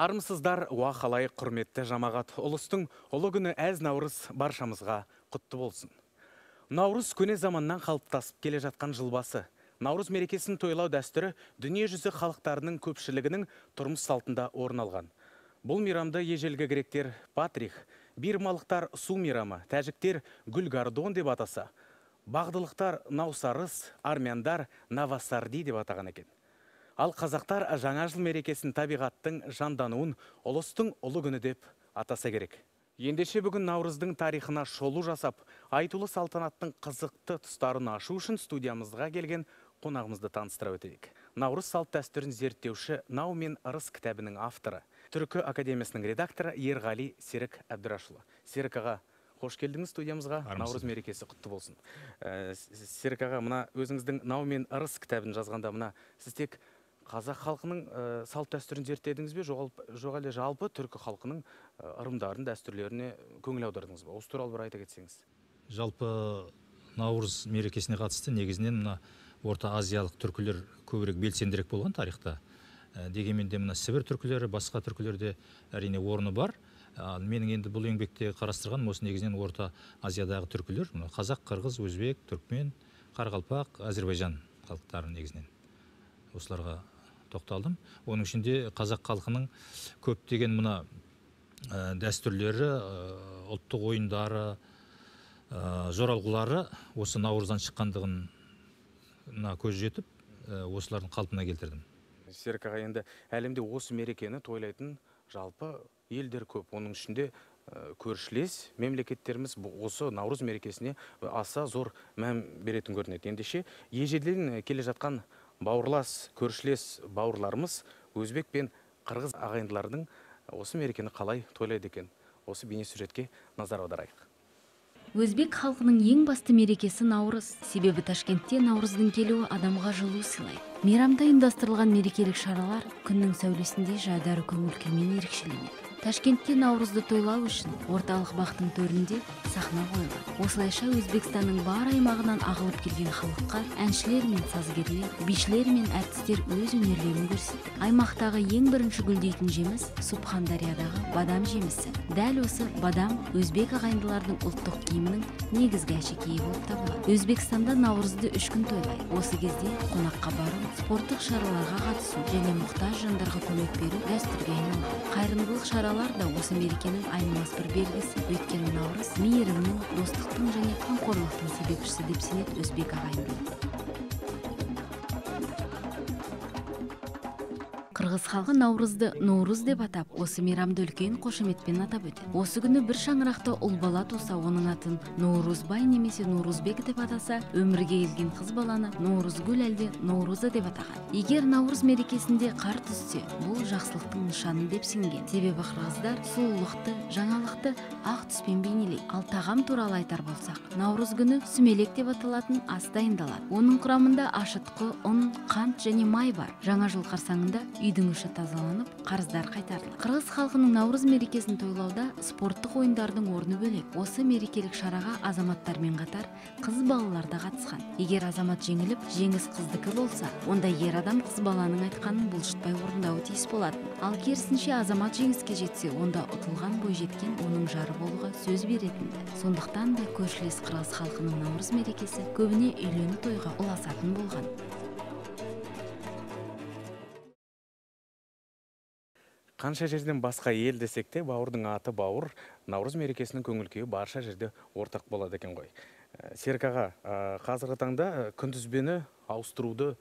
Армысыздар, уақалай құрметті жамағат. Ұлыстың ұлы күні әз Наурыз баршамызға құтты болсын. Наурыз көне заманнан қалыптасып келе жатқан жылбасы. Наурыз мерекесін тойлау дәстүрі дүние жүзі халықтарының көпшілігінің тұрмыс салтында орын алған. Бұл мейрамды ежелгі гректер Патрих, бирмалықтар су мейрамы, тәжіктер Гүлгардон деп атаса, бағдылықтар Наусарыс, армяндар Навасарди деп атаған екен. Ал қазақтар жаңа жыл мерекесін табиғаттың жандануын ұлыстың ұлы күні деп атаса керек. Ендеше бүгін Наурыздың тарихына шолу жасап, айтулы салтанаттың қызықты тұстарын ашу үшін студиямызға келген қонағымызды таныстыра өтейік. Наурыз салт дәстүрін зерттеуші «Нау мен ырыс» кітабының авторы, Түркі академиясының редакторы Ерғали Серік Әбдірашұлы. Серік аға, қош келдіңіз студиямызға. Наурыз мерекесі құтты болсын. Серік аға, мына өзіңіздің «Нау мен ырыс» кітабын жазғанда мына сіз тек қазақ халқының салт дәстүрін зерттедіңіз бе, жоқ әлде жалпы түркі халқының ырымдарын, дәстүрлеріне көңіл аудардыңыз ба? Осы туралы бір айта кетсеңіз. Жалпы Наурыз мерекесіне қатысты негізінен мына Орта Азиялық түркілер көбірек белсендірек болған тарихта. Дегенмен де мына Сібір түркілері, басқа түркілерде әрине орны бар. Менің енді бұл еңбекте қарастырған осы негізінен Орта Азиядағы түркілер, қазақ, қырғыз, өзбек, түркмен, қарақалпақ, Әзербайжан халықтары негізінен. Осыларға тоқталдым. Оның ішінде қазақ халқының көптеген мына дәстүрлері, ұлттық ойындары, жоралғылары осы Наурыздан шыққандығына көз жетіп, осылардың қалпына келтірдім. Серік аға, енді әлемде осы мерекені тойлайтын жалпы елдер көп. Оның ішінде көршілес мемлекеттеріміз осы Наурыз мерекесіне аса зор мән беретін көрінеді. Ендеше ежелден келе жатқан бауырлас, көршілес бауырларымыз өзбек пен қырғыз ағайындылардың осы мерекені қалай тойлайды екен? Осы бейнесюжетке назар аударайық. Өзбек халқының ең басты мерекесі Наурыз. Себебі Ташкентте Наурыздың келуі адамға жылу сыйлайды. Мейрамда ұйымдастырылған мерекелік шаралар күннің сәулесінде жадары көңіл күймен ерекшеленеді. Ташкентте Наурызды тойлау үшін орталық бақтың төрінде сахна қойылған. Осылайша Өзбекстанның бар аймағынан ағылып келген халыққа әншілер мен сазгерлер, бишілер мен әртістер өз өнерлерін көрсетті. Аймақтағы ең бірінші гүлдейтін жеміс Субхандариядағы бадам жемісі. Дәл осы бадам өзбек ағайындылардың ұлттық киімінің негізгі әшекейі болып табылады. Өзбекстанда Наурызды 3 күн тойлайды. Осы кезде қонаққа бару, спорттық шараларға қатысу және мұқтаж жандарға көмек беру дәстүрге айналған. Қайырымдылық шаралар да осы мерекенің айнымас бір белгісі. Өйткені Наурыз мейірімнің, достықтың және қамқорлықтың себепшісі деп сенеді өзбек ағайындылар. Қырғыз халқы Наурызды Наурыз деп атап, осы мейрамды үлкен қошеметпен атап өтеді. Осы күні бір шаңырақта ұл бала туса, оның атын Наурузбай немесе Наурузбек деп атаса, өмірге келген қыз баланы Наурызгүл әлде Науруза деп атаған. Егер Наурыз мерекесінде қар түссе, бұл жақсылықтың нышаны деп сенген. Себебі қырғыздар сұлулықты, жаңалықты ақ түспен бейнелейді. Ал тағам туралы айтар болсақ, Наурыз күні сүмелек деп аталатын ас дайындалады. Оның құрамында ашытқы, ұн, қант және май бар. Жаңа жыл қарсаңында үйдің іші тазаланып, қарыздар қайтарылады. Қырғыз халқының Наурыз мерекесін тойлауда спорттық ойындардың орны бөлек. Осы мерекелік шараға азаматтармен қатар қыз балалар да қатысқан. Егер азамат жеңіліп, жеңіс қыздікі болса, онда ер адам қыз баланың айтқанын бұлжытпай орындауы тиіс болады. Ал керісінше азамат жеңіске жетсе, онда ұтылған бойжеткен оның жары болуға сөз беретінді. Сондықтан да көршілес қырғыз халқының Наурыз мерекесі көбіне үйлену тойға ұласатын болған. Қанша жерден басқа ел десек те, бауырдың аты бауыр, Наурыз мерекесінің көңіл күйі барша жерде ортақ болады екен ғой. Серік аға, қазіргі таңда күнтізбені ауыстыруды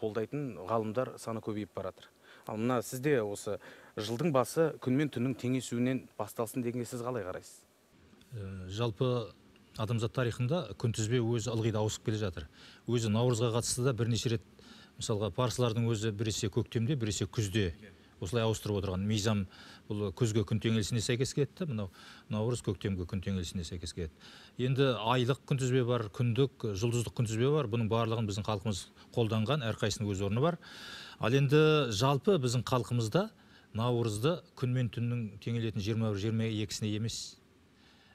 қолдайтын ғалымдар саны көбейіп баратыр. Ал мына сізде осы жылдың басы күн мен түннің теңесуінен басталсын дегенге сіз қалай қарайсыз? Жалпы адамзат тарихында күнтізбе өзі ылғи да ауысып келе жатыр. Өзі Наурызға қатысты да бірнеше рет, мысалға парсылардың өзі біресе көктемде, біресе күзде осылай ауыстырып отырған. Мейзам бұл күзге күн теңелісіне сәйкес келеді, мынау Наурыз көктемге күн теңелісіне сәйкес келеді. Енді айлық күнтізбе бар, күндік, жұлдыздық күнтізбе бар. Бұның барлығын біздің халқымыз қолданған, әрқайсының өз орны бар. Ал енді жалпы біздің халқымызда Наурызды күн мен түннің теңелетін 21-22-сіне емес.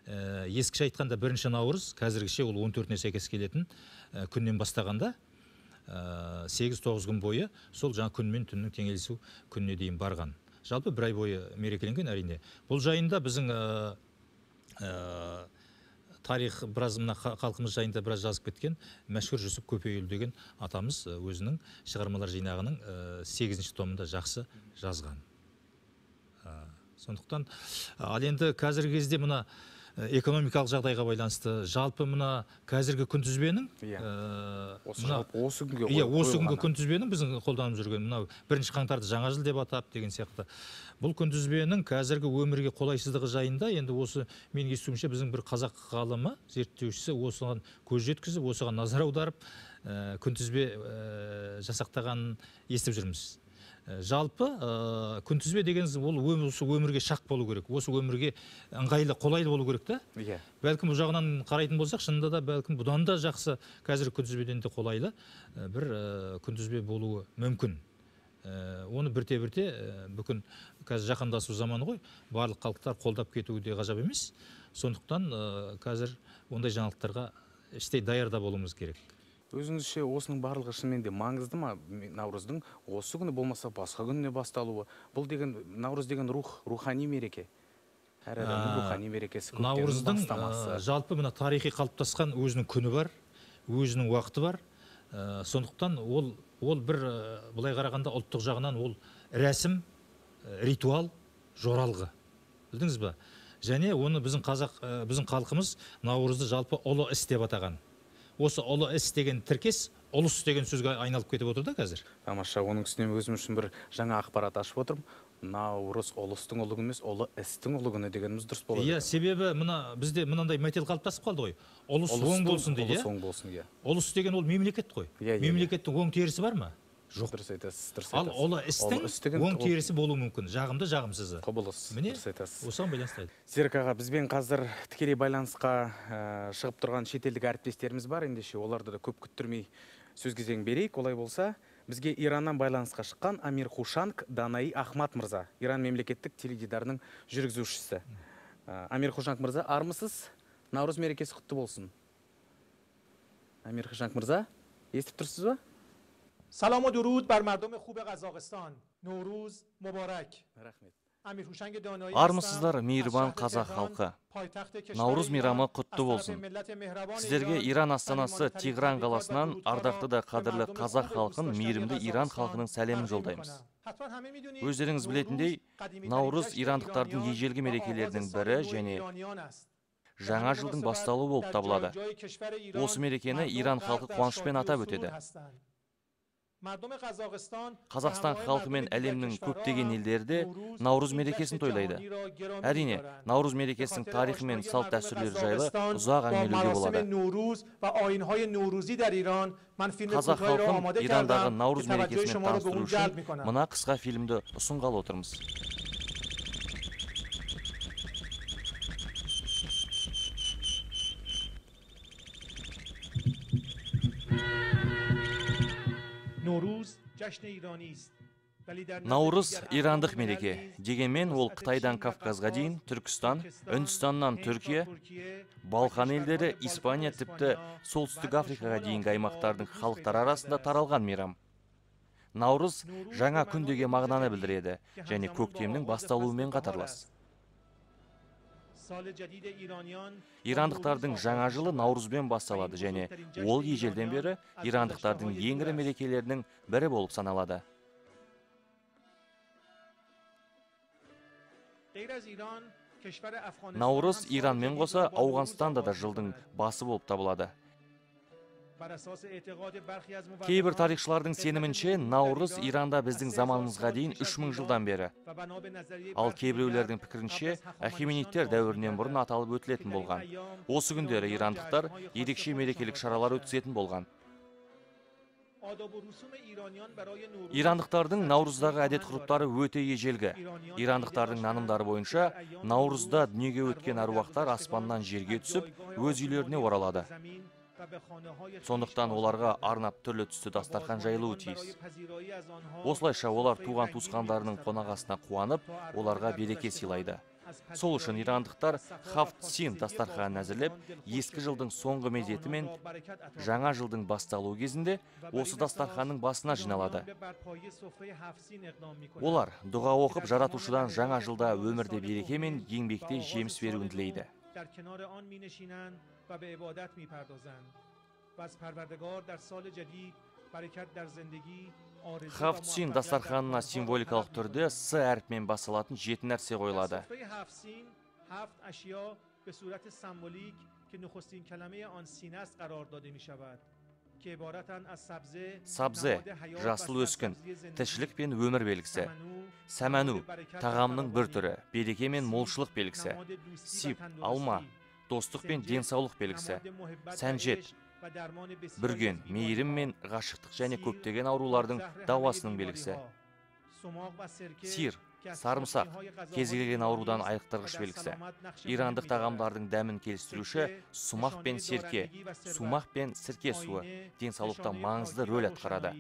Ескіше айтқанда бірінші Наурыз, қазіргіше ол 14-не сәйкес келетін күннен бастағанда 8-9 күн бойы сол жаңа күн мен түннің теңелісу күніне дейін барған. жалпы бір ай бойы мерекеленген әрине. Бұл жайында біздің тарих біраз мына халқымыз жайында біраз жазып кеткен мәшһүр Жүсіп Көпейұлы деген атамыз өзінің шығармалар жинағының 8-ші томында жақсы жазған. Сондықтан ал енді қазіргі кезде мына экономикалық жағдайға байланысты жалпы мына қазіргі күнтізбенің осы күнгі күнтізбенің біздің қолданып жүрген мынау 1 қаңтарды жаңа жыл деп атап деген сияқты бұл күнтізбенің қазіргі өмірге қолайсыздығы жайында енді осы менің естуімше біздің бір қазақ ғалымы зерттеушісі осыған көз жеткізіп осыған назар аударып күнтізбе жасақтағанын естіп жүрміз. Жалпы күнтізбе дегеніңіз ол осы өмірге шақ болу керек, осы өмірге ыңғайлы, қолайлы болу керек та. Бәлкім бұл жағынан қарайтын болсақ, шынында да бәлкім бұдан да жақсы қазіргі күнтізбеден де қолайлы бір күнтізбе болуы мүмкін. Оны бірте-бірте бүкін қазір жаһандасу заманы ғой, барлық халықтар қолдап кетуі де ғажап емес. Сондықтан қазір ондай жаңалықтарға іштей даярда болуымыз керек. Өзіңізше осының барлығы шынымен де маңызды ма? Наурыздың осы күні болмаса басқа күніне басталуы. Бұл деген Наурыз деген рухани мереке. Әр адамның рухани мерекесі, Наурыздың жалпы мына тарихи қалыптасқан өзінің күні бар, өзінің уақыты бар. Сондықтан ол бір былай қарағанда ұлттық жағынан ол рәсім, ритуал, жоралғы. Білдіңіз ба? Және оны біздің халқымыз Наурызды жалпы ұлы іс деп атаған. Осы ұлы іс деген тіркес, ұлыс деген сөзге айналып кетіп отыр да қазір. Тамаша, оның үстіне өзім үшін бір жаңа ақпарат ашып отырмын. Наурыз ұлыстың ұлы күні емес, ұлы істің ұлы күні дегеніміз дұрыс болады. Иә, себебі бізде мынандай мәтел қалыптасып қалды ғой. Ұлыс оң болсын дейді. Ұлыс деген ол мемлекет қой. Мемлекеттің оң терісі бар ма? Жоқ. Дұрыс айтасыз. Ал ұлы істің оң терісі болуы мүмкін. Жағымды, жағымсызы. Құбылыс. Міне, осыған байланысты. Серік аға, бізбен қазір тікелей байланысқа шығып тұрған шетелдік әріптестеріміз бар. Ендеше оларды да көп күттірмей сөз кезегін берейік. Олай болса, бізге Ираннан байланысқа шыққан Амир Хушанг Данаи Ахмат мырза, Иран мемлекеттік теледидарының жүргізушісі. Амир Хушанг мырза, армысыз? Наурыз мерекесі құтты болсын. Амир Хушанг мырза, естіп тұрсыз ба? سلام و درود بر مردم خوب قزاقستان. نوروز مبارک. Армысыздар, мейірбан қазақ халқы. Наурыз мейрамы құтты болсын. Сіздерге Иран астанасы Тегран қаласынан ардақты да қадірлі қазақ халқын, мейірімді Иран халқының сәлемін жолдаймыз. Өздеріңіз білетіндей, Наурыз ирандықтардың ежелгі мерекелерінің бірі және жаңа жылдың басталуы болып табылады. Осы мерекені Иран халқы қуанышпен атап өтеді. Қазақстан халқы мен әлемнің көптеген елдерде Наурыз мерекесін тойлайды. Әрине, Наурыз мерекесінің тарихы мен салт дәстүрлері жайлы ұзақ әңгімелеуге болады. Қазақ халқын Ирандағы Наурыз мерекесімен таныстыру үшін мына қысқа фильмді ұсынғалы отырмыз. Наурыз ирандық мереке. Дегенмен ол Қытайдан Кавказға дейін, Түркістан, Үндістаннан Түркия, Балқан елдері, Испания тіпті Солтүстік Африкаға дейінгі аймақтардың халықтар арасында таралған мейрам. Наурыз жаңа күн деген мағынаны білдіреді және көктемнің басталуымен қатарлас. Ирандықтардың жаңа жылы Наурызбен басталады және ол ежелден бері ирандықтардың ең ірі мерекелерінің бірі болып саналады. Наурыз Иранмен қоса Ауғанстанда да жылдың басы болып табылады. Кейбір тарихшылардың сенімінше, Наурыз Иранда біздің заманымызға дейін 3000 жылдан бері. Ал кейбіреулердің пікірінше, Ахеменидтер дәуірінен бұрын аталып өтілетін болған. Осы күндері ирандықтар ерекше мерекелік шаралар өткізетін болған. Ирандықтардың Наурыздағы әдет-ғұрыптары өте ежелгі. Ирандықтардың нанымдары бойынша, Наурызда дүниеге өткен аруақтар аспаннан жерге түсіп, өз үйлеріне оралады. Сондықтан оларға арнап түрлі түсті дастархан жайылуы тиіс. Осылайша олар туған туысқандарының қонақасына қуанып, оларға береке сыйлайды. Сол үшін ирандықтар хафт-син дастарханын әзірлеп, ескі жылдың соңғы мезеті мен жаңа жылдың басталуы кезінде осы дастарханның басына жиналады. Олар дұға оқып, жаратушыдан жаңа жылда өмірде береке мен еңбекте жеміс беруін тілейді. Хафт-син дастарханына символикалық түрде С әріпімен басылатын 7 нәрсе қойылады. Сабзе, жасыл өскін, тіршілік пен өмір белгісі. Сәмәну, тағамның бір түрі, береке мен молшылық белгісі. Сип, алма, достық пен денсаулық белгісі. Сәнжет, бүрген, мейірім мен ғашықтық және көптеген аурулардың дауасының белгісі. Сир, сарымсақ, кез келген аурудан айықтырғыш белгісі. Ирандық тағамдардың дәмін келістіруші сумақ пен серке, сумақ пен сірке суы денсаулықта маңызды рөл атқарады.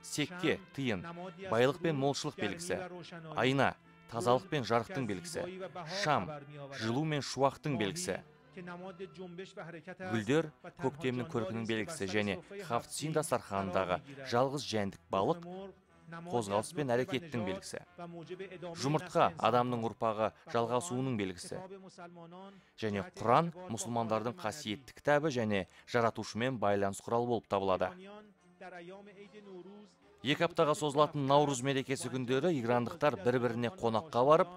Секке, тиын, байлық пен молшылық белгісі. Айна, тазалық пен жарықтың белгісі. Шам, жылу мен шуақтың белгісі. Гүлдер көктемнің көркінің белгісі және хафт-син дастарханындағы жалғыз жәндік балық қозғалыс пен әрекеттің белгісі. Жұмыртқа адамның ұрпағы жалғасуының белгісі. Және Құран мұсылмандардың қасиетті кітабы және жаратушымен байланыс құралы болып табылады. 2 аптаға созылатын Наурыз мерекесі күндері ирандықтар бір-біріне қонаққа барып,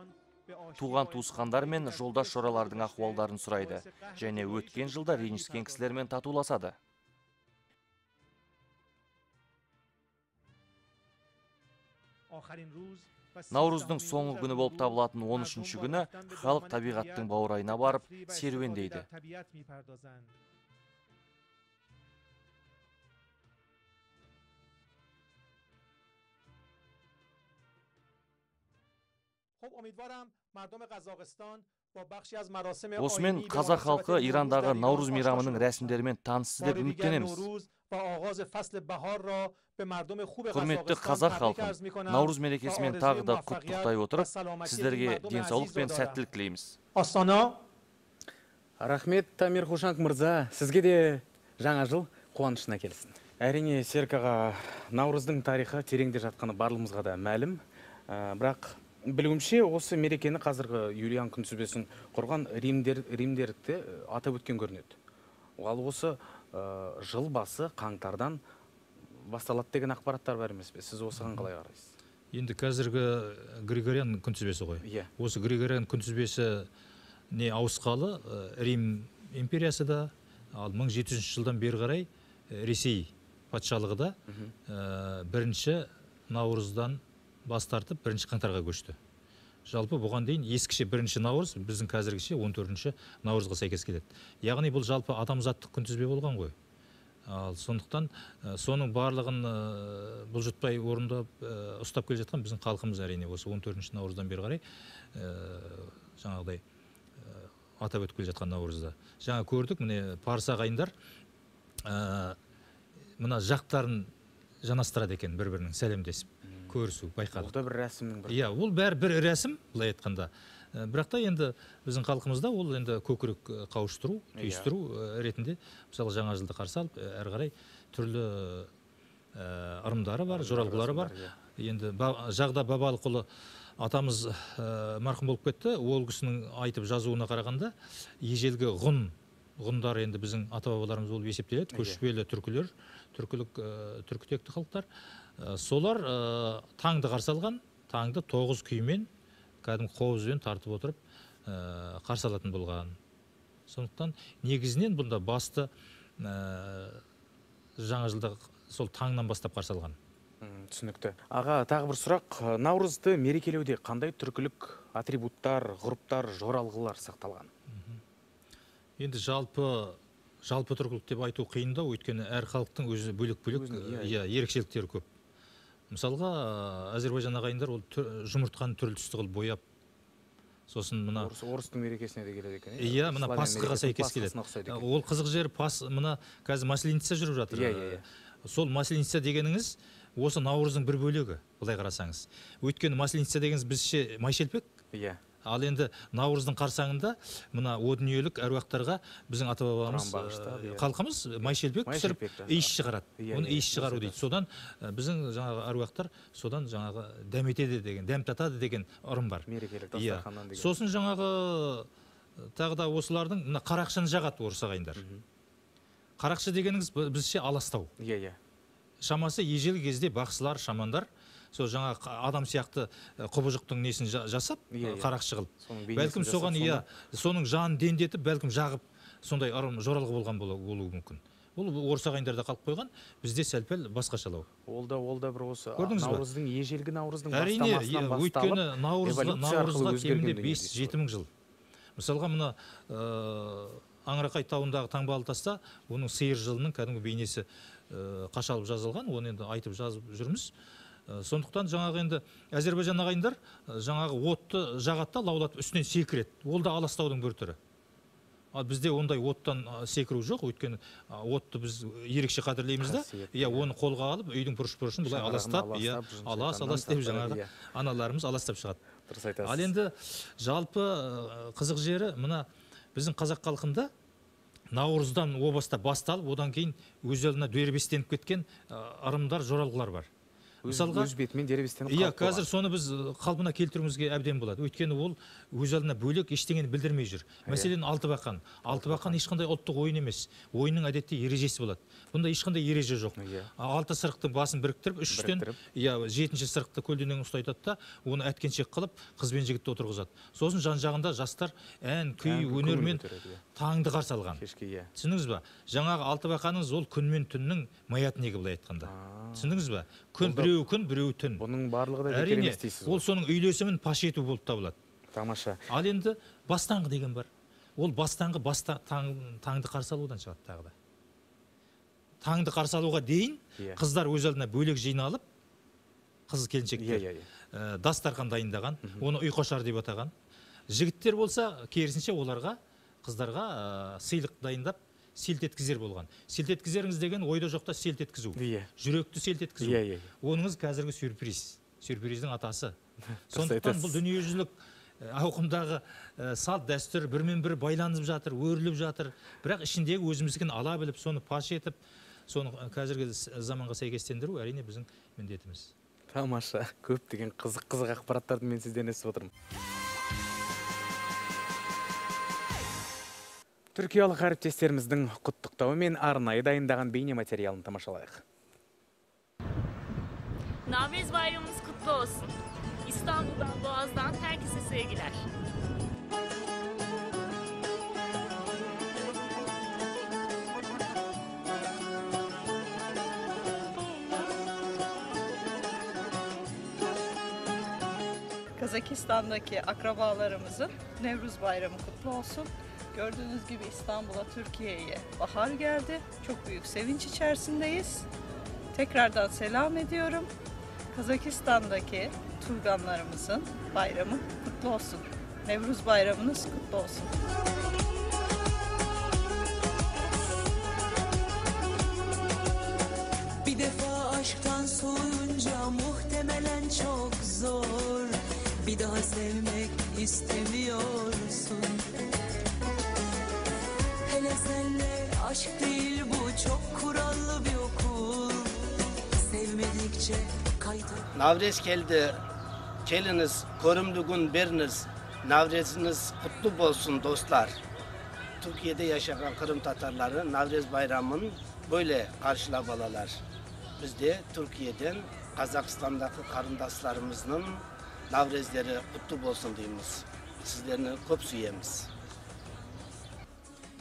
туған туысқандар мен жолдас жоралардың ахуалдарын сұрайды және өткен жылда ренжіскен кісілермен татуласады. Наурыздың соңғы күні болып табылатын 13-ші күні халық табиғаттың баурайына барып серуендейді. Осымен қазақ халқы Ирандағы Наурыз мейрамының рәсімдерімен танысты деп үміттенеміз. Құрметті қазақ халқын, Наурыз мерекесімен тағы да құттықтай отырып, сіздерге денсаулық пен сәттілік тілейміз. Рахмет, Тамир Хушанг мырза, сізге де жаңа жыл қуанышына келсін. Әрине, Серік аға, Наурыздың тарихы тереңде жатқаны барлығымызға да мәлім, бірақ білуімше осы мерекені қазіргі Юлиан күнтізбесін құрған римдерді атап өткен көрінеді. Ал осы жыл басы қаңтардан басталады деген ақпараттар бар емес пе? Сіз осыған қалай қарайсыз? Енді қазіргі Григориан күнтізбесі ғой. Осы Григориан күнтізбесі не ауысқалы Рим империясы да, ал 1700 жылдан бері қарай Ресей патшалығы да 1-ші Наурыздан бас тартып 1-ші қаңтарға көшті. Жалпы бұған дейін ескіше 1-ші Наурыз, біздің қазіргіше 14-ші Наурызға сәйкес келеді. Яғни бұл жалпы адамзаттық күнтізбе болған ғой. Ал сондықтан соның барлығын бұлжытпай орындап ұстап келе жатқан біздің халқымыз әрине осы 14-ші Наурыздан бері қарай жаңағыдай атап өтіп келе жатқан Наурызда. Жаңа көрдік, міне парсы ағайындар мына жақтарын жанастырады екен бір-бірінің сәлемдесіп. Көрісу, байқадық. Ол да бір рәсімнің бір. Иә, ол бәрі бір рәсім, былай айтқанда. Бірақ та енді біздің халқымызда ол енді көкірек қауыштыру, түйістіру ретінде, мысалы жаңа жылды қарсы алып, әрі қарай түрлі ырымдары бар, жоралғылары бар. Енді Жағда Бабалықұлы атамыз марқұм болып кетті, ол кісінің айтып жазуына қарағанда, ежелгі ғұндар енді біздің ата-бабаларымыз болып есептеледі, көшпелі түркілер, түркітекті халықтар. Солар таңды қарсы алған, таңды 9 күймен, кәдімгі қобызбен тартып отырып қарсы алатын болған. Сондықтан негізінен бұнда басты жаңа жылда сол таңнан бастап қарсы алған. Түсінікті. Аға, тағы бір сұрақ, Наурызды мерекелеуде қандай түркілік атрибуттар, ғұрыптар, жоралғылар сақталған? Енді жалпы түркілік деп айту қиында, өйткені әр халықтың өзі бөлек-бөлек ерекшеліктері көп. Мысалға, Әзербайжан ағайындар ол жұмыртқаны түрлі түсті қылып бояп, сосын мына орыстың мерекесіне де келеді екен. Иә, мына Пасхаға сәйкес келеді. Ол қызық жері мына қазір Масленица жүріп жатыр. Сол Масленица дегеніңіз осы Наурыздың бір бөлігі, былай қарасаңыз. Өйткені Масленица дегеніңіз біздше майшелпек. Иә. Ал енді Наурыздың қарсаңында мына о дүниелік әруақтарға біздің ата бабамыз халқымыз майшелпек пісіріп иіс шығарады. Оны иіс шығару дейді. Содан біздің жаңағы әруақтар содан жаңағы дәметеді деген, дәм татады деген ырым бар. Мерекелік дастарханнан деген. Сосын жаңағы тағы да осылардың мына қарақшыны жағады орыс ағайындар. Қарақшы дегеніңіз біздше аластау. Иә. Шамасы ежелгі кезде бақсылар, шамандар сол жаңа адам сияқты құбыжықтың несін жасап, қарақшы қылып. Бәлкім соған соның жанын дендетіп, бәлкім жағып, сондай ырым жоралғы болған болуы мүмкін. Ол орыс ағайындарда қалып қойған, бізде сәл-пәл басқашалау. Ол да бір осы Наурыздың ежелгі Наурыздың бастамасынан басталып, өйткені Наурызға кемінде 5-7 мың жыл. Мысалға мына Аңырақай тауындағы таңбалы таста оның сиыр жылының кәдімгі бейнесі қашалып жазылған, оны енді айтып жазып жүрміз. Сондықтан жаңағы енді Әзербайжан ағайындар жаңағы отты жағатта лаулатып үстінен секіреді. Ол да аластаудың бір түрі. Ал бізде ондай оттан секіру жоқ, өйткені отты біз ерекше қадірлейміз да. Оны қолға алып, үйдің бұрыш-бұрышын бұлай аластап, алас деп жаңағы аналарымыз аластап шығады. Дұрыс айтасыз. Ал енді жалпы қызық жері мына біздің қазақ халқында Наурыздан о басталып, одан кейін өз алдына дербестеніп кеткен ырымдар, жоралғылар бар. Мысалға, өз бетімен дербестеніп қалып қойған. Қазір соны біз қалпына келтіруімізге әбден болады. Өйткені ол өз алдына бөлек ештеңені білдірмей жүр. Мәселен, Алтыбақан. Алтыбақан ешқандай ұлттық ойын емес. Ойынның әдетте ережесі болады. Бұнда ешқандай ереже жоқ. 6 сырықтың басын біріктіріп, 3-тен 7-ші сырықты көлденең ұстайтады да, оны әткеншек қылып, қыз бен жігітті отырғызады. Сосын жан-жағында жастар ән, күй, өнермен таңды қарсы алған. Түсіндіңіз ба? Жаңағы Алтыбақаныңыз ол күн мен түннің маятнигі былай айтқанда. Түсіндіңіз ба? Біреу күн, біреу түн. Бұның барлығы да бекер емес дейсіз. Ол соның үйлесімін паш ету болып табылады. Тамаша. Ал енді бастаңғы деген бар. Ол бастаңғы таңды қарсы алудан шығады тағы да. Таңды қарсы алуға дейін қыздар өз алдына бөлек жиналып, қыз келіншектер дастархан дайындаған, оны ұйқашар деп атаған. Жігіттер болса, керісінше оларға, қыздарға сыйлық дайындап, селт еткізер болған. Селт еткізеріңіз деген ойда жоқта селт еткізу. Жүректі селт еткізу. Оныңыз қазіргі сюрприз. Сюрприздің атасы. Сондықтан бұл дүниежүзілік ауқымдағы салт дәстүр бірмен-бір байланып жатыр, өріліп жатыр. Бірақ ішіндегі өзіміздікін ала біліп, соны паш етіп, соны қазіргі заманға сәйкестендіру әрине біздің міндетіміз. Тамаша. Көптеген қызық ақпараттарды мен сізден естіп отырмын. Түркиялық әріптестеріміздің құттықтауы мен арнайы дайындаған бейне материалын тамашалайық. Navruz bayramımız kutlu olsun. İstanbul'dan, Boğaz'dan herkese sevgiler. Kazakistan'daki akrabalarımızın Nevruz Bayramı kutlu olsun. Gördüğünüz gibi İstanbul'a, Türkiye'ye bahar geldi. Çok büyük sevinç içerisindeyiz. Tekrardan selam ediyorum. Kazakistan'daki Turganlarımızın bayramı kutlu olsun. Nevruz bayramınız kutlu olsun. Bir defa aşktan soğuyunca muhtemelen çok zor. Bir daha sevmek istemiyorsun. Hele senle aşk değil bu, çok kurallı bir okul. Sevmedikçe kaydı. Navruz geldi. Geliniz, korumduğun biriniz. Navruz'unuz kutlu olsun dostlar. Türkiye'de yaşayan Kırım Tatarları Navruz bayramını böyle karşılamalılar. Biz de Türkiye'den Kazakistan'daki karındaşlarımızın Navruzları kutlu olsun diyemiz. Sizlerini çok suyemiz.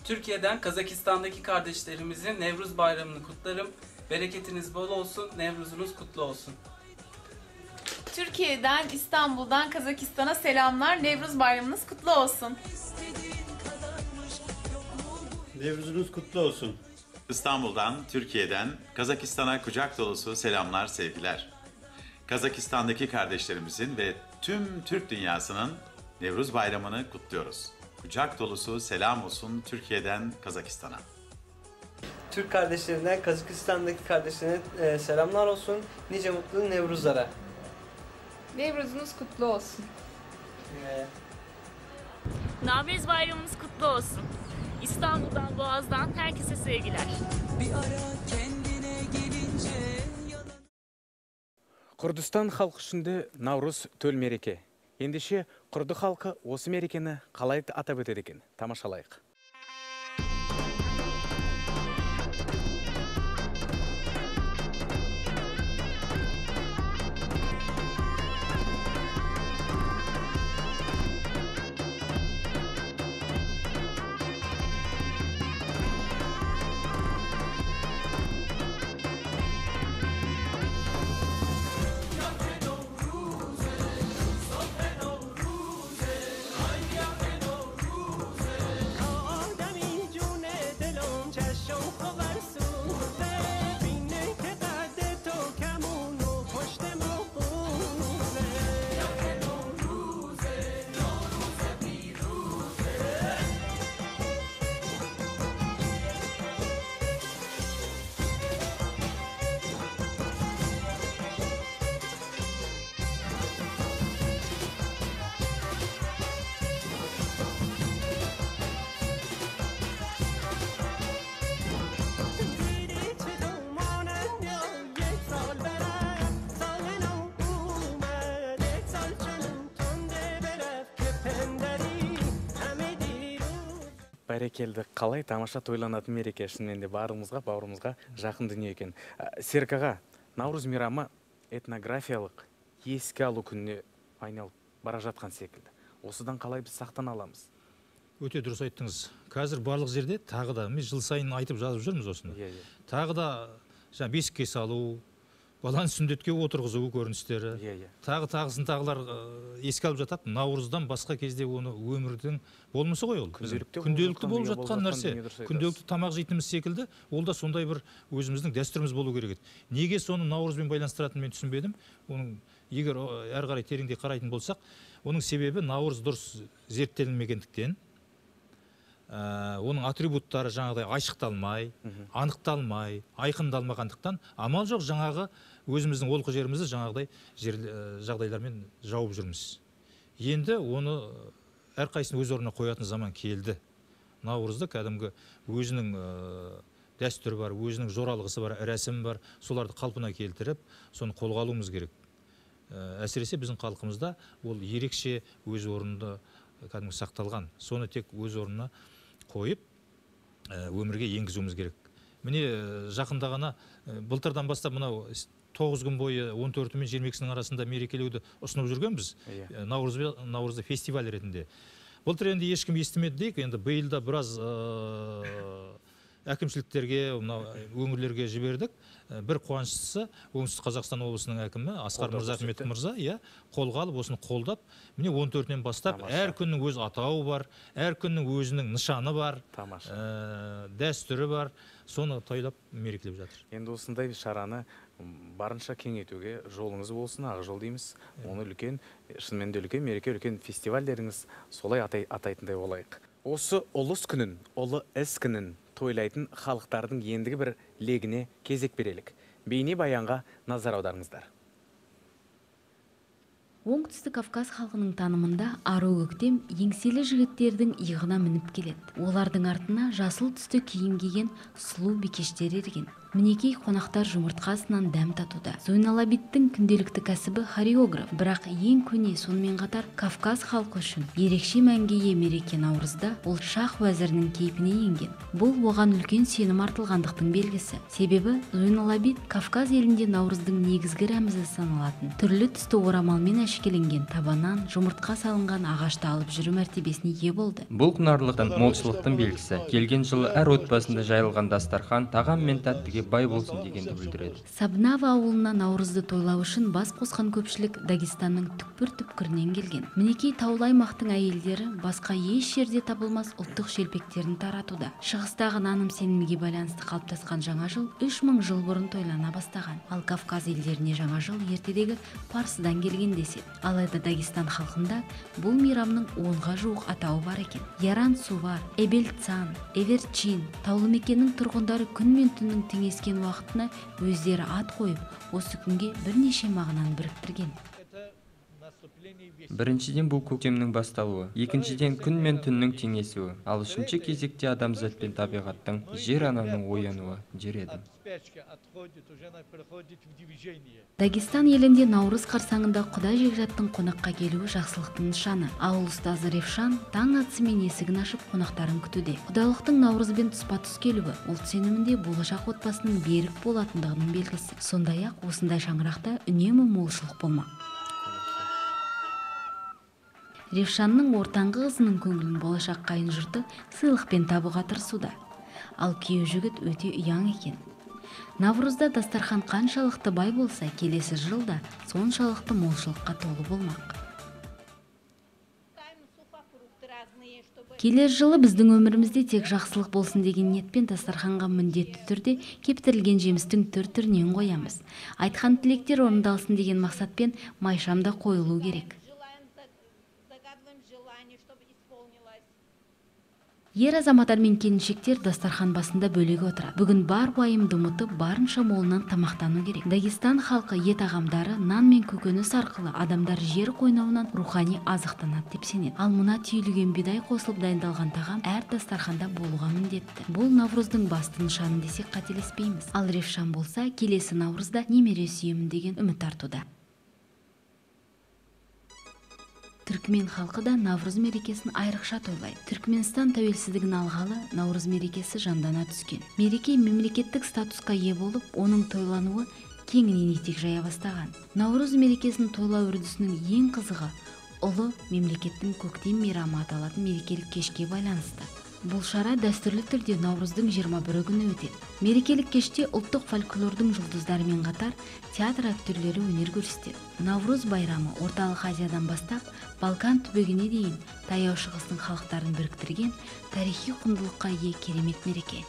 Türkiye'den Kazakistan'daki kardeşlerimizin Nevruz bayramını kutlarım. Bereketiniz bol olsun, Nevruz'unuz kutlu olsun. Türkiye'den, İstanbul'dan Kazakistan'a selamlar. Nevruz bayramınız kutlu olsun. Nevruz'unuz kutlu olsun. İstanbul'dan, Türkiye'den, Kazakistan'a kucak dolusu selamlar, sevgiler. Kazakistan'daki kardeşlerimizin ve tüm Türk dünyasının Nevruz bayramını kutluyoruz. Kucak dolusu selam olsun Türkiye'den Kazakistan'a. Türk kardeşlerinden Kazakistan'daki kardeşlerine selamlar olsun. Nice mutlu Nevruzlara. Nevruz'unuz kutlu olsun. Navruz bayramınız kutlu olsun. İstanbul'dan, Boğaz'dan herkese sevgiler. Bir ara kendine gelince Kurdistan halkı üçünde Navruz tөл мереке. Ендеше Kurdu halkı осы мерекені қалай атап өтеді екен? Тамашалайық. Бәрекелді, қалай тамаша тойланатын мереке, шынымен де барымызға, бауырымызға жақын дүние екен. Серік аға, Наурыз мейрамы этнографиялық еске алу күніне айналып бара жатқан секілді. Осыдан қалай біз сақтана аламыз? Өте дұрыс айттыңыз. Қазір барлық жерде тағы да, біз жыл сайын айтып жазып жүрміз осыны. Тағы да бесікке салу, баланы сүндетке отырғызу көріністері, тағысын тағылар еске алып жатады. Наурыздан басқа кезде оны өмірдің болмысы ғой ол. Күнделікті болып жатқан нәрсе. Күнделікті тамақ жейтініміз секілді, ол да сондай бір өзіміздің дәстүріміз болу керек еді. Неге соны Наурызбен байланыстыратынын мен түсінбедім. Оның егер әрі қарай тереңдей қарайтын болсақ, оның себебі Наурыз дұрыс зерттелмегендіктен, оның атрибуттары жаңағыдай айшықталмай, анықталмай, айқындалмағандықтан амал жоқ жаңағы өзіміздің олқы жерімізді жаңағыдай жағдайлармен жауып жүрміз. Енді оны әрқайсысын өз орнына қоятын заман келді. Наурызды кәдімгі өзінің дәстүрі бар, өзінің жоралғысы бар, рәсім бар, соларды қалпына келтіріп, соны қолға алуымыз керек. Әсіресе біздің халқымызда ол ерекше өз орнында кәдімгі сақталған. Соны тек өз орнына қойып, өмірге енгізуіміз керек. Міне жақында ғана былтырдан бастап мынау 9 күн бойы 14 мен 22-сінің арасында мерекелеуді ұсынып жүргенбіз. Наурызды фестиваль ретінде. Былтыр енді ешкім естімеді дейік, енді биылда біраз әкімшіліктерге, өңірлерге жібердік. Бір қуаныштысы Оңтүстік Қазақстан облысының әкімі Асқар Мырзахметов мырза, қолға алып, осыны қолдап, міне 14-нен бастап әр күннің өз атауы бар, әр күннің өзінің нышаны бар, дәстүрі бар, соны тойлап мерекелеп жатыр. Енді осындай шараны барынша кеңейтуге жолыңыз болсын, ақ жол дейміз. Оны үлкен, шынымен де үлкен мереке, үлкен фестивальдеріңіз солай атайтындай болайық. Осы ұлыс күнін, ұлы іс күнін тойлайтын халықтардың ендігі бір легіне кезек берелік. Бейне баянға назар аударыңыздар. Оңтүстік Кавказ халқының танымында ару көктем еңселі жігіттердің иығына мініп келеді. Олардың артына жасыл түсті киім киген сұлу бикештер ерген. Мінекей қонақтар жұмыртқасынан дәм татуда. Зойналабиттің күнделікті кәсібі хореограф, бірақ ең көне сонымен қатар Кавказ халқы үшін ерекше мәнге ие мереке Наурызда ол шах уәзірінің кейпіне енген. Бұл оған үлкен сенім артылғандықтың белгісі. Себебі Зойналабит Кавказ елінде Наурыздың негізгі рәмізі саналатын түрлі түсті орамалмен әшкеленген табанан жұмыртқа салынған ағашты алып жүру мәртебесіне ие болды. Бұл құнарлықтың, молшылықтың белгісі. Келген жылы әр отбасында жайылған дастархан тағам мен тәттіге бай болсын дегенді білдіреді. Сабнава ауылына Наурызды тойлау үшін бас қосқан көпшілік Дагестанның түкпір-түпкірінен келген. Мінекей таулы аймақтың әйелдері басқа еш жерде табылмас ұлттық шелпектерін таратуда. Шығыстағы наным сенімге байланысты қалыптасқан жаңа жыл 3000 жыл бұрын тойлана бастаған. Ал Кавказ елдеріне жаңа жыл ертедегі Парсыдан келген деседі. Алайда Дагестан халқында бұл мейрамның 10-ға жуық атауы бар екен. Яран Сувар, Эбелцан, Эверчин, таулы мекеннің тұрғындары күн мен түннің теңескен уақытына өздері ат қойып, осы күнге бірнеше мағынаны біріктірген. Біріншіден бұл көктемнің басталуы, екіншіден күн мен түннің теңесуі, ал үшінші кезекте адамзат пен табиғаттың жер ананың оянуы дер едім. Дагестан елінде Наурыз қарсаңында Құда Жекжаттың қонаққа келуі жақсылықтың нышаны. Ауыл ұстазы Ревшан таң атысымен есігін ашып қонақтарын күтуде. Құдалықтың Наурызбен тұспа-тұс келуі ұлт сенімінде болашақ отбасының берік болатындығының белгісі. Сондай-ақ осындай шаңырақта үнемі молшылық болмақ. Ревшанның ортаңғы қызының көңілін болашақ қайын жұрты сыйлықпен табуға тырысуда. Ал күйеу жігіт өте ұяң екен. Наврузда дастархан қаншалықты бай болса, келесі жылда соншалықты молшылыққа толы болмақ. Келер жылы біздің өмірімізде тек жақсылық болсын деген ниетпен дастарханға міндетті түрде кептірілген жемістің түр-түрінен қоямыз. Айтқан тілектер орындалсын деген мақсатпен майшамда қойылу керек. Ер азаматтар мен келіншектер дастархан басында бөлегі отырады. Бүгін бар уайымды ұмытып, барынша молынан тамақтану керек. Дагестан халқы ет ағамдары, нан мен көкөніс арқылы адамдар жер қойнауынан рухани азықтанады деп сенеді. Ал мына түйілген бидай қосылып дайындалған тағам әр дастарханда болуға міндетті. Бұл Навруздың басты нышаны десек қателеспейміз. Ал Ревшан болса, келесі Наурызда немере сүйемін деген үміт артуда. Түркмен халқы да Навруз мерекесін айрықша тойлайды. Түркменстан тәуелсіздігін алғалы Наурыз мерекесі жандана түскен. Мереке мемлекеттік статусқа ие болып, оның тойлануы кеңінен етек жая бастаған. Наурыз мерекесін тойлау үрдісінің ең қызығы ұлы мемлекеттің көктем мейрамы аталатын мерекелік кешке байланысты. Бұл шара дәстүрлі түрде Наурыздың 21 күні өтеді. Мерекелік кеште ұлттық фольклордың жұлдыздарымен қатар театр актерлері өнер көрсетеді. Навруз байрамы орталық Азиядан бастап Балкан түбегіне дейін таяу шығыстың халықтарын біріктірген тарихи құндылыққа ие керемет мереке.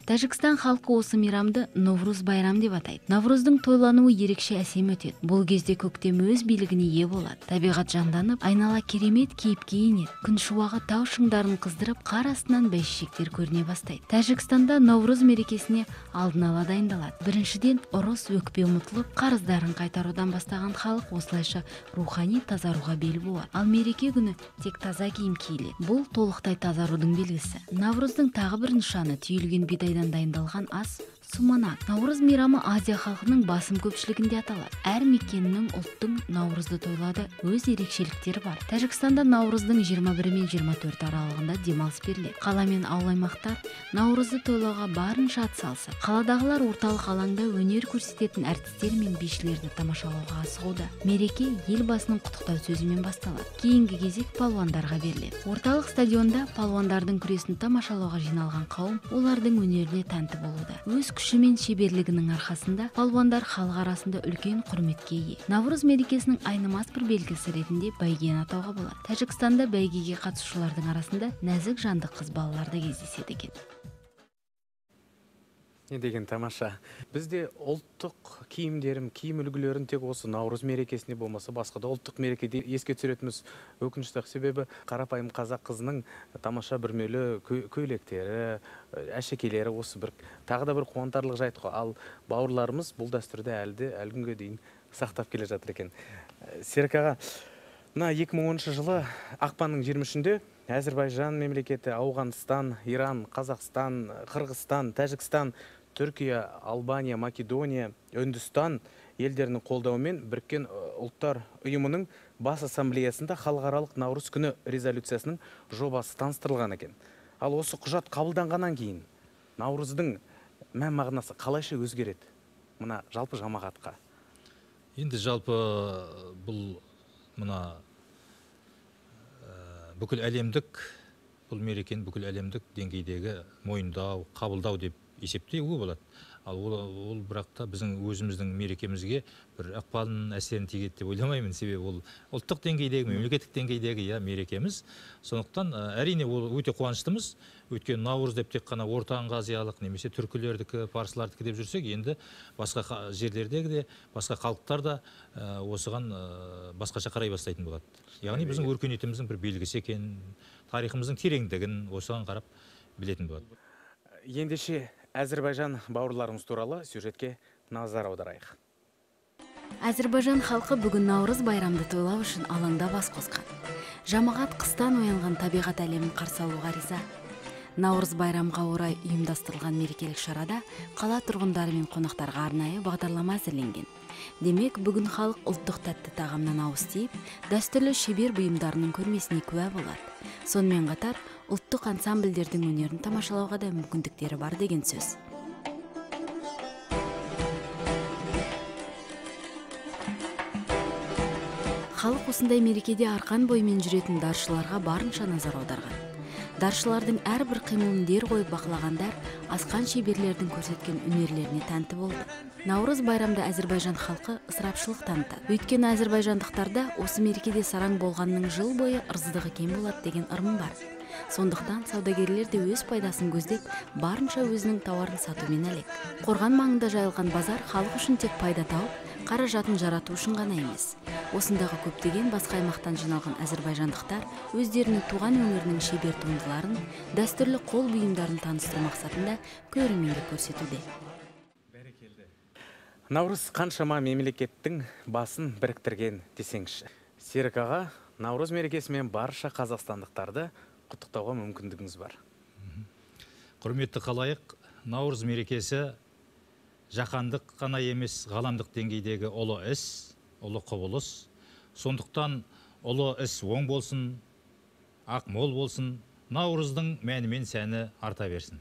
Тәжікстан халқы осы мейрамды Навруз байрам деп атайды. Навруздың тойлануы ерекше әсем өтеді. Бұл кезде көктем өз билігіне ие болады. Табиғат жанданып, айнала керемет кейіпке енеді. Күн шуағы тау шыңдарын қыздырып, қар астынан бәйшешектер көріне бастайды. Тәжікстанда Навруз мерекесіне алдын ала дайындалады. Біріншіден, ұрыс өкпе ұмытылып, қарыздарын қайтарудан бастаған халық осылайша рухани тазаруға бел буады. Ал мереке күні тек таза киім киіледі. Бұл толықтай тазарудың белгісі. Навруздың тағы бір нышаны түйілген бидайдан дайындалған ас суманак. Наурыз мейрамы Азия халқының басым көпшілігінде аталады. Әр мекеннің ұлттың Наурызды тойлады өз ерекшеліктері бар. Тәжікстанда Наурыздың 21 мен 24 аралығында демалыс беріледі. Қала мен ауыл аймақтар Наурызды тойлауға барынша атсалысады. Қаладағылар орталық алаңда өнер көрсететін әртістер мен бишілерді тамашалауға асығуда. Мереке елбасының құттықтау сөзімен басталады. Кейінгі кезек палуандарға беріледі. Орталық стадионда палуандардың күресін тамашалауға жиналған қауым олардың өнеріне тәнті болуда. Өз күші мен шеберлігінің арқасында палуандар халық арасында үлкен құрметке ие. Навруз мерекесінің айнымас бір белгісі ретінде бәйгені атауға болады. Тәжікстанда бәйгеге қатысушылардың арасында нәзік жанды қыз балалар да кездеседі екен. Не деген тамаша. Бізде ұлттық киім үлгілерін тек осы Наурыз мерекесіне болмаса басқа да ұлттық мерекеде еске түсіретіміз өкінішті, себебі қарапайым қазақ қызының тамаша бүрмелі көйлектері, әшекейлері осы бір тағы да бір қуантарлық жайт қой. Ал бауырларымыз бұл дәстүрді әлі күнге дейін сақтап келе жатыр екен. Серік аға, 2010 жылы ақпанның 23-інде Әзірбайжан мемлекеті, Ауғанстан, Иран, Қазақстан, Қырғызстан, Тәжікстан, Түркия, Албания, Македония, Үндістан елдерінің қолдауымен Біріккен ұлттар ұйымының бас ассамблеясында халықаралық Наурыз күні резолюциясының жобасы таныстырылған екен. Ал осы құжат қабылданғаннан кейін Наурыздың мән мағынасы қалайша өзгереді? Мына жалпы жамағатқа. Енді жалпы бұл мына бүкіл әлемдік, бұл мерекені бүкіл әлемдік деңгейдегі мойындау, қабылдау деп есептеуге болады. Ал ол бірақта біздің өзіміздің мерекемізге бір ықпалын әсерін тигізеді деп ойламаймын. Себебі ол ұлттық деңгейдегі, мемлекеттік деңгейдегі мерекеміз. Сондықтан әрине ол өте қуаныштымыз. Өйткені Наурыз деп тек қана ортаңғы азиялық немесе түркілердікі, парсылардікі деп жүрсек, енді басқа жерлердегі де, басқа халықтар да осыған басқаша қарай бастайтын болады. Яғни біздің өркениетіміздің бір белгісі екен, тарихымыздың тереңдігін осыған қарап білетін болады. Ендеше Әзірбайжан бауырларымыз туралы сюжетке назар аударайық. Азербайжан халқы бүгін Наурыз байрамды тойлау үшін алаңда бас қосқан. Жамағат қыстан оянған табиғат әлемін қарсы алуға риза. Наурыз байрамға орай ұйымдастырылған мерекелік шарада қала тұрғындары мен қонақтарға арнайы бағдарлама әзірленген. Демек, бүгін халық ұлттық тәтті тағамнан ауыз тиіп, дәстүрлі шебер бұйымдарының көрмесіне куә болады. Сонымен қатар, ұлттық ансамбльдердің өнерін тамашалауға да мүмкіндіктері бар деген сөз. Халық осындай мерекеде арқан бойымен жүретін даршыларға барынша назар аударған. Даршылардың әрбір қимылын дер қойып бақылағандар асқан шеберлердің көрсеткен өнерлеріне тәнті болды. Наурыз байрамда Әзербайжан халқы ысырапшылық танытады. Өйткені әзербайжандықтарда осы мерекеде сараң болғанның жыл бойы ырыздығы кем болады деген ырым бар. Сондықтан саудагерлер де өз пайдасын көздеп, барынша өзінің тауарын сатумен әлек. Қорған маңында жайылған базар халық үшін тек пайда тауып, қаражатын жарату үшін ғана емес. Осындағы көптеген басқа аймақтан жиналған әзербайжандықтар өздерінің туған өңірінің шебер туындыларын, дәстүрлі қол бұйымдарын таныстыру мақсатында көрерменге көрсетуде. Наурыз қаншама мемлекеттің басын біріктірген десеңізші. Серік аға, Наурыз мерекесімен барша қазақстандықтарды құттықтауға мүмкіндігіңіз бар. Құрметті қалайық, Наурыз мерекесі жаһандық қана емес, ғаламдық деңгейдегі ұлы іс, ұлы құбылыс. Сондықтан ұлы іс оң болсын, ақ мол болсын, Наурыздың мәні мен сәні арта берсін.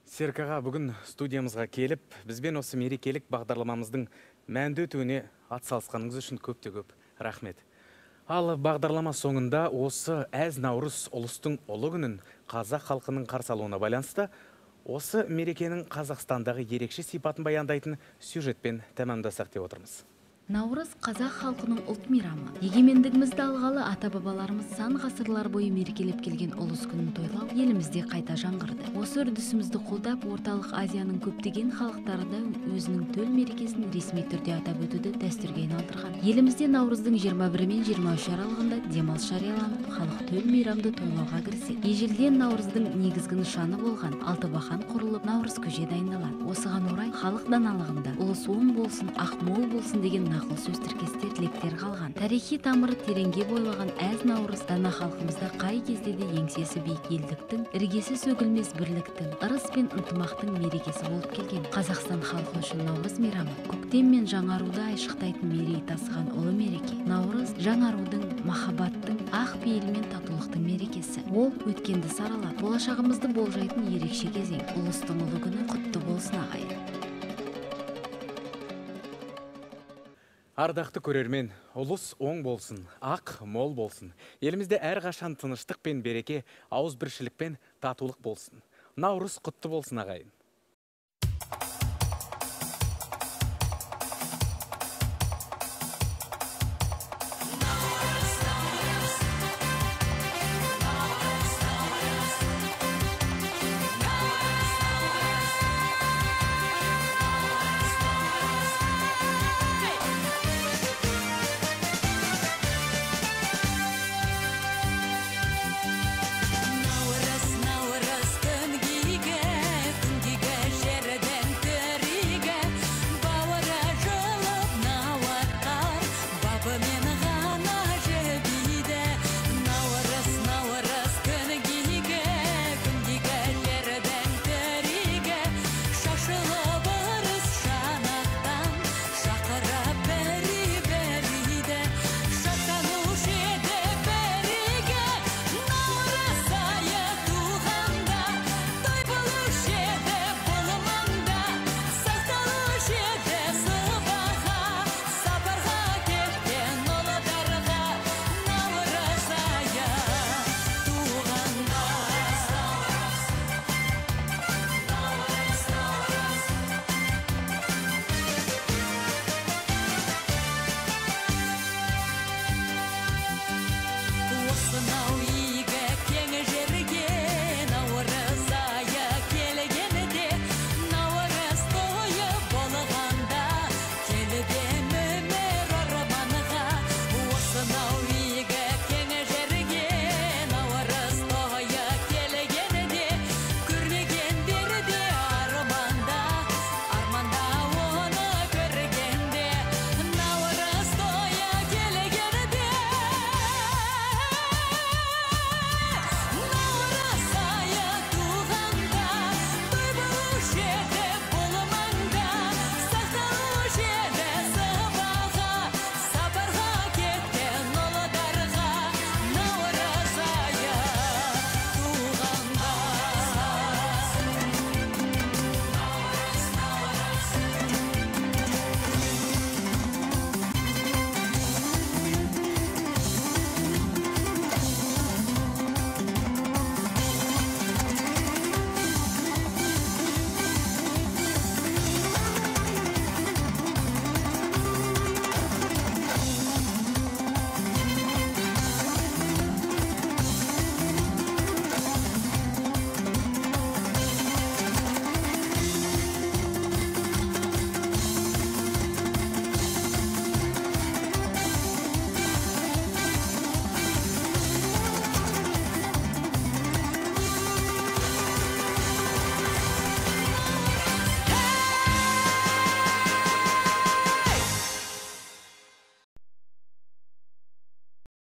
Серік аға, бүгін студиямызға келіп, бізбен осы мерекелік бағдарламамыздың мәнді өтуіне атсалысқаныңыз үшін көп рахмет. Ал бағдарлама соңында осы әз Наурыз ұлыстың ұлы күнін қазақ халқының қарсы алуына байланысты осы мерекенің Қазақстандағы ерекше сипатын баяндайтын сюжетпен тәмамдасақ деп отырмыз. Наурыз қазақ халқының ұлт мейрамы. Егемендігімізді алғалы ата-бабаларымыз сан ғасырлар бойы мерекелеп келген ұлыс күнін тойлау елімізде қайта жаңғырды. Осы үрдісімізді қолдап, орталық Азияның көптеген халықтары да өзінің төл мерекесін ресми түрде атап өтуді дәстүрге айналдырған. Елімізде Наурыздың 21 мен 23 аралығында демалыс жарияланып, халық төл мейрамды тойлауға кіріседі. Ежелден Наурыздың негізгі нышаны болған Алтыбақан құрылып, Наурыз көже дайындалады. Осыған орай халық даналығында ұлыс оң болсын, ақ мол болсын деген нақыл сөз тіркестер, тілектер қалған. Тарихи тамыры тереңге бойлаған әз Наурыз дана халқымызда қай кезде де еңсесі биік елдіктің, іргесі сөгілмес бірліктің, ырыс пен ынтымақтың мерекесі болып келген. Қазақстан халқы үшін Наурыз мейрамы көктем мен жаңаруды айшықтайтын мерей тасыған ұлы мереке. Наурыз жаңарудың, махаббаттың, ақ пейіл мен татулықтың мерекесі. Ол өткенді саралап, болашағымызды болжайтын ерекше кезең. Ұлыстың ұлы күні құтты болсын ағайын. Ардақты көрермен, ұлыс оң болсын, ақ мол болсын. Елімізде әрқашан тыныштық пен береке, ауызбіршілік пен татулық болсын. Наурыз құтты болсын ағайын.